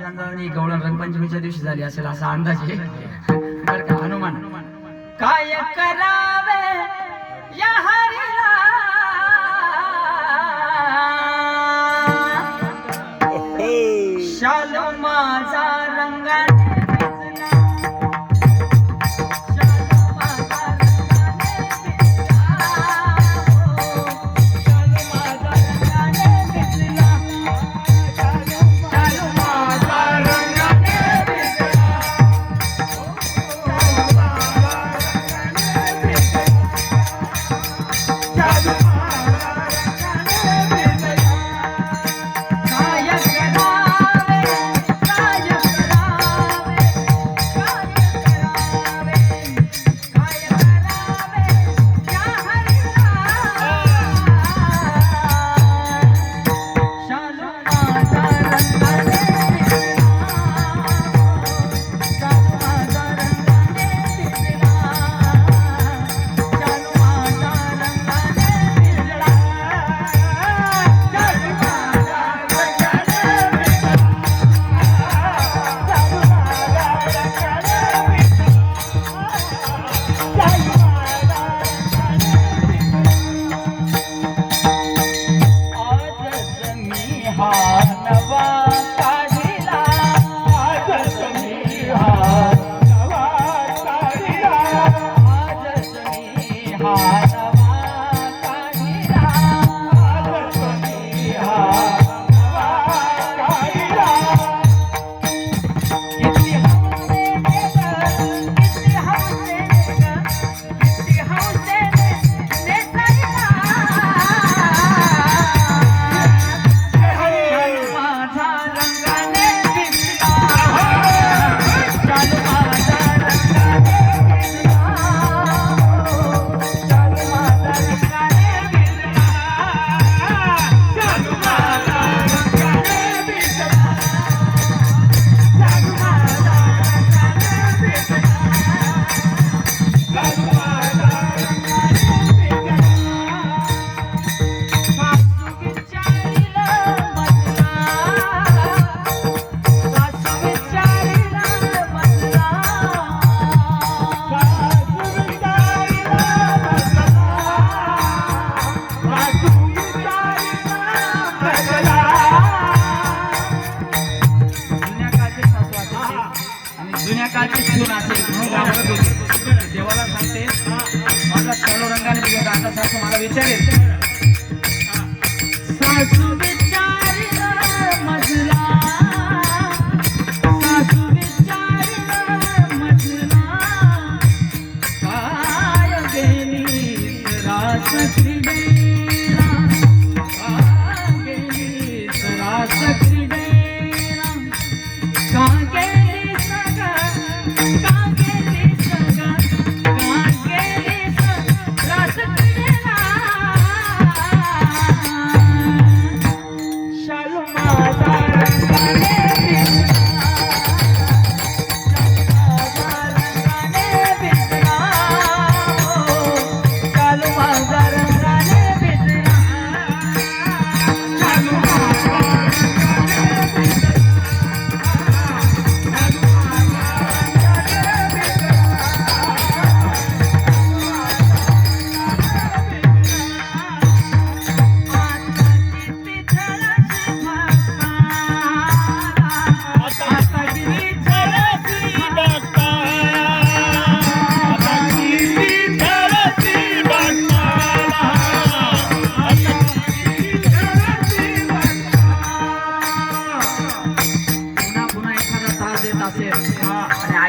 अंदाजाने गवळण रंगपंचमीच्या दिवशी झाली असेल असा अंदाज आहे बरं का. हनुमान काय करावे या हरीला शालू माझा रंगाने भिजला, शालू माझा रंगाने भिजला, शालू माझा रंगाने भिजला, शालू माझा रंगाने भिजला, शालू जुन्या काळची सून असेल म्हणून घाबरत होते. देवाला सांगते माझा शालू रंगाने भिजला. आता सासू मला विचारेल, सासू विचारीला मजला, सासू विचारीला मजला, काय गेली रास क्रीडेला, काय गेली रास क्रीडेला, का गेली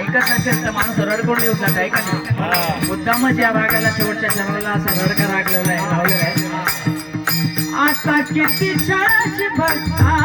ऐकत नसेल तर माणूस रडकोड येऊन जात आहे का नाही. मुद्दामच या भागाला शेवटच्या चरणाला असा रडका लागलेला आहे, लावलेला आहे. आता किती छान भक्ता